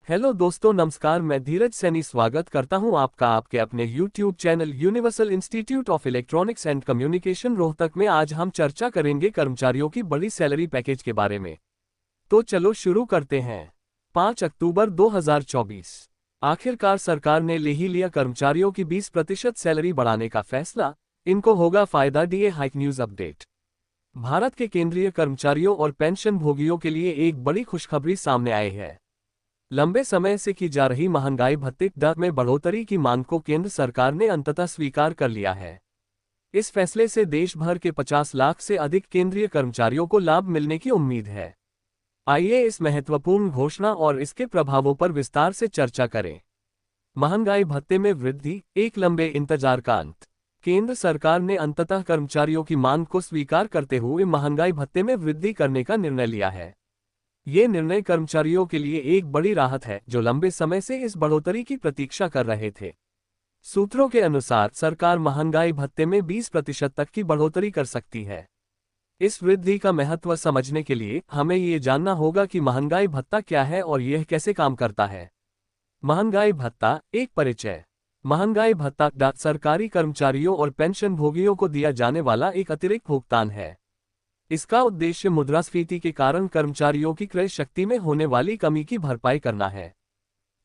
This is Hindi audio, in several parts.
हेलो दोस्तों, नमस्कार। मैं धीरज सैनी स्वागत करता हूं आपका आपके अपने YouTube channel universal institute of electronics and communication Rohtak में। आज हम चर्चा करेंगे कर्मचारियों की बड़ी सैलरी पैकेज के बारे में। तो चलो शुरू करते हैं। 5 अक्टूबर 2024। आखिरकार सरकार ने ले ही लिया कर्मचारियों की 20% सैलरी बढ़ाने का फैसला। इनको होगा फायदा, DA hike. News update. Bharat के केंद्रीय कर्मचारियों और पेंशन भोगियों के लिए एक बड़ी खुशखबरी सामने आई है। लंबे समय से की जा रही महंगाई भत्ते दर में बढ़ोतरी की मांग को केंद्र सरकार ने अंततः स्वीकार कर लिया है। इस फैसले से देश भर के 50 लाख से अधिक केंद्रीय कर्मचारियों को लाभ मिलने की उम्मीद है। आइए इस महत्वपूर्ण घोषणा और इसके प्रभावों पर विस्तार से चर्चा करें। महंगाई भत्ते में वृद्धि, एक लंबे इंतजार का अंत। केंद्र सरकार ने अंततः कर्मचारियों की मांग को स्वीकार करते हुए महंगाई भत्ते में वृद्धि करने का निर्णय लिया है। ये निर्णय कर्मचारियों के लिए एक बड़ी राहत है, जो लंबे समय से इस बढ़ोतरी की प्रतीक्षा कर रहे थे। सूत्रों के अनुसार सरकार महंगाई भत्ते में 20% तक की बढ़ोतरी कर सकती है। इस वृद्धि का महत्व समझने के लिए हमें ये जानना होगा कि महंगाई भत्ता क्या है और यह कैसे काम करता है। महंगाई भत्ता एक परिचय। महंगाई भत्ता सरकारी कर्मचारियों और पेंशन भोगियों को दिया जाने वाला एक अतिरिक्त भुगतान है। इसका उद्देश्य मुद्रास्फीति के कारण कर्मचारियों की क्रय शक्ति में होने वाली कमी की भरपाई करना है।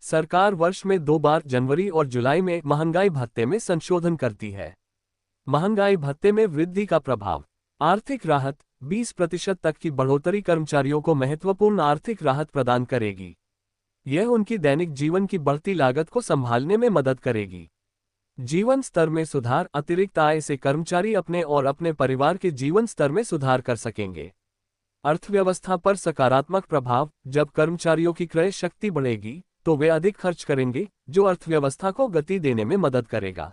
सरकार वर्ष में 2 बार जनवरी और जुलाई में महंगाई भत्ते में संशोधन करती है। महंगाई भत्ते में वृद्धि का प्रभाव। आर्थिक राहत। 20% तक की बढ़ोतरी कर्मचारियों को महत्वपूर्ण आर्थिक राहत प्रदान करेगी। यह उनकी दैनिक जीवन की बढ़ती लागत को संभालने में मदद करेगी। जीवन स्तर में सुधार। अतिरिक्त आय से कर्मचारी अपने और अपने परिवार के जीवन स्तर में सुधार कर सकेंगे। अर्थव्यवस्था पर सकारात्मक प्रभाव। जब कर्मचारियों की क्रय शक्ति बढ़ेगी तो वे अधिक खर्च करेंगे, जो अर्थव्यवस्था को गति देने में मदद करेगा।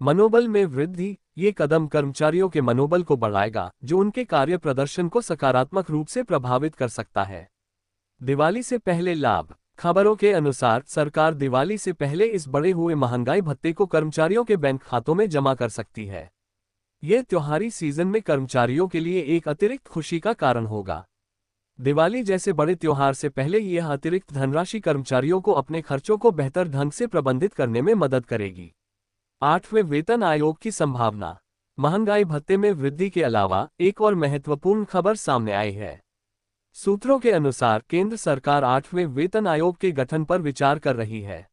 मनोबल में वृद्धि। ये कदम कर्मचारियों के मनोबल को बढ़ाएगा, जो उनके कार्य प्रदर्शन को सकारात्मक रूप से प्रभावित कर सकता है। दिवाली से पहले लाभ। खबरों के अनुसार सरकार दिवाली से पहले इस बढ़े हुए महंगाई भत्ते को कर्मचारियों के बैंक खातों में जमा कर सकती है। यह त्योहारी सीजन में कर्मचारियों के लिए एक अतिरिक्त खुशी का कारण होगा। दिवाली जैसे बड़े त्योहार से पहले यह अतिरिक्त धनराशि कर्मचारियों को अपने खर्चों को बेहतर ढंग से प्रबंधित करने में मदद करेगी। 8वें वेतन आयोग की संभावना। महंगाई भत्ते में वृद्धि के अलावा एक और महत्वपूर्ण खबर सामने आई है। सूत्रों के अनुसार केंद्र सरकार 8वें वेतन आयोग के गठन पर विचार कर रही है।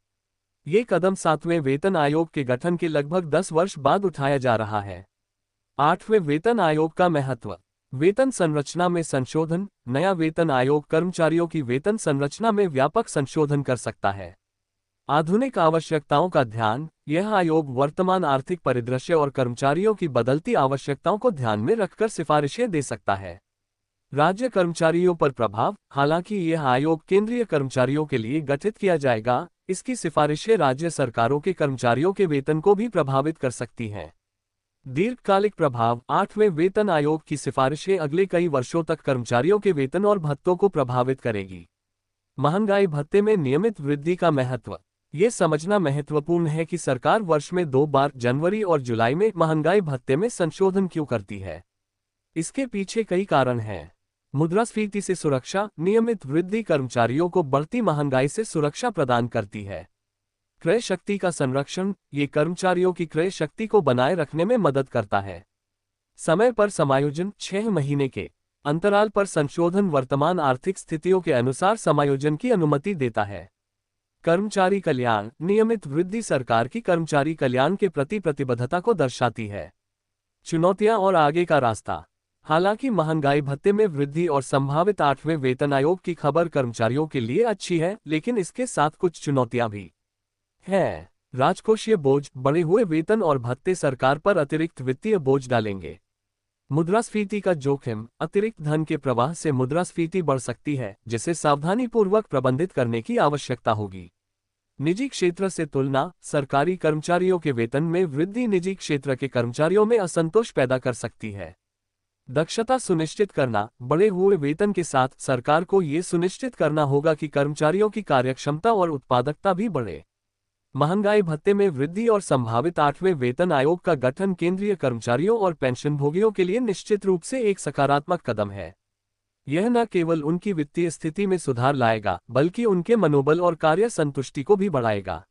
ये कदम 7वें वेतन आयोग के गठन के लगभग 10 वर्ष बाद उठाया जा रहा है। 8वें वेतन आयोग का महत्व। वेतन संरचना में संशोधन। नया वेतन आयोग कर्मचारियों की वेतन संरचना में व्यापक संशोधन कर सकता है। आधुनिक आवश्यकताओं का ध्यान। यह आयोग वर्तमान आर्थिक परिदृश्य और कर्मचारियों की बदलती आवश्यकताओं को ध्यान में रखकर सिफारिशें दे सकता है। राज्य कर्मचारियों पर प्रभाव। हालांकि यह आयोग केंद्रीय कर्मचारियों के लिए गठित किया जाएगा, इसकी सिफारिशें राज्य सरकारों के कर्मचारियों के वेतन को भी प्रभावित कर सकती हैं। दीर्घकालिक प्रभाव। 8वें वेतन आयोग की सिफारिशें अगले कई वर्षों तक कर्मचारियों के वेतन और भत्तों को प्रभावित करेगी। महंगाई भत्ते में नियमित वृद्धि का महत्व। ये समझना महत्वपूर्ण है कि सरकार वर्ष में 2 बार जनवरी और जुलाई में महंगाई भत्ते में संशोधन क्यों करती है। इसके पीछे कई कारण हैं। मुद्रास्फीति से सुरक्षा। नियमित वृद्धि कर्मचारियों को बढ़ती महंगाई से सुरक्षा प्रदान करती है। क्रय शक्ति का संरक्षण। ये कर्मचारियों की क्रय शक्ति को बनाए रखने में मदद करता है। समय पर समायोजन। 6 महीने के अंतराल पर संशोधन वर्तमान आर्थिक स्थितियों के अनुसार समायोजन की अनुमति देता है। कर्मचारी कल्याण। नियमित वृद्धि सरकार की कर्मचारी कल्याण के प्रति प्रतिबद्धता को दर्शाती है। चुनौतियां और आगे का रास्ता। हालांकि महंगाई भत्ते में वृद्धि और संभावित 8वें वेतन आयोग की खबर कर्मचारियों के लिए अच्छी है, लेकिन इसके साथ कुछ चुनौतियां भी हैं। राजकोषीय बोझ। बढ़े हुए वेतन और भत्ते सरकार पर अतिरिक्त वित्तीय बोझ डालेंगे। मुद्रास्फीति का जोखिम। अतिरिक्त धन के प्रवाह से मुद्रास्फीति बढ़ सकती है, जिसे सावधानीपूर्वक प्रबंधित करने की आवश्यकता होगी। निजी क्षेत्र से तुलना। सरकारी कर्मचारियों के वेतन में वृद्धि निजी क्षेत्र के कर्मचारियों में असंतोष पैदा कर सकती है। दक्षता सुनिश्चित करना। बढ़े हुए वेतन के साथ सरकार को ये सुनिश्चित करना होगा कि कर्मचारियों की कार्यक्षमता और उत्पादकता भी बढ़े। महंगाई भत्ते में वृद्धि और संभावित 8वें वेतन आयोग का गठन केंद्रीय कर्मचारियों और पेंशनभोगियों के लिए निश्चित रूप से एक सकारात्मक कदम है। यह न केवल उनकी वित्तीय स्थिति में सुधार लाएगा, बल्कि उनके मनोबल और कार्य संतुष्टि को भी बढ़ाएगा।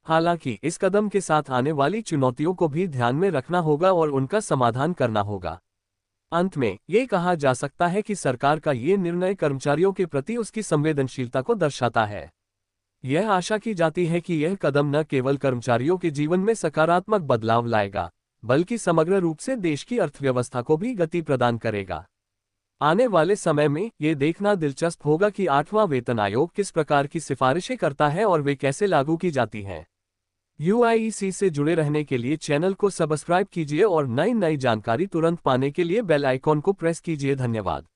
हालांकि इस कदम के साथ आने वाली चुनौतियों को भी ध्यान में रखना होगा और उनका समाधान करना होगा। अंत में ये कहा जा सकता है कि सरकार का ये निर्णय कर्मचारियों के प्रति उसकी संवेदनशीलता को दर्शाता है। यह आशा की जाती है कि यह कदम न केवल कर्मचारियों के जीवन में सकारात्मक बदलाव लाएगा, बल्कि समग्र रूप से देश की अर्थव्यवस्था को भी गति प्रदान करेगा। आने वाले समय में ये देखना दिलचस्प होगा कि 8वां वेतन आयोग किस प्रकार की सिफारिशें करता है और वे कैसे लागू की जाती हैं। UIEC से जुड़े रहने के लिए चैनल को सब्सक्राइब कीजिए और नई जानकारी तुरंत पाने के लिए बेल आइकॉन को प्रेस कीजिए। धन्यवाद।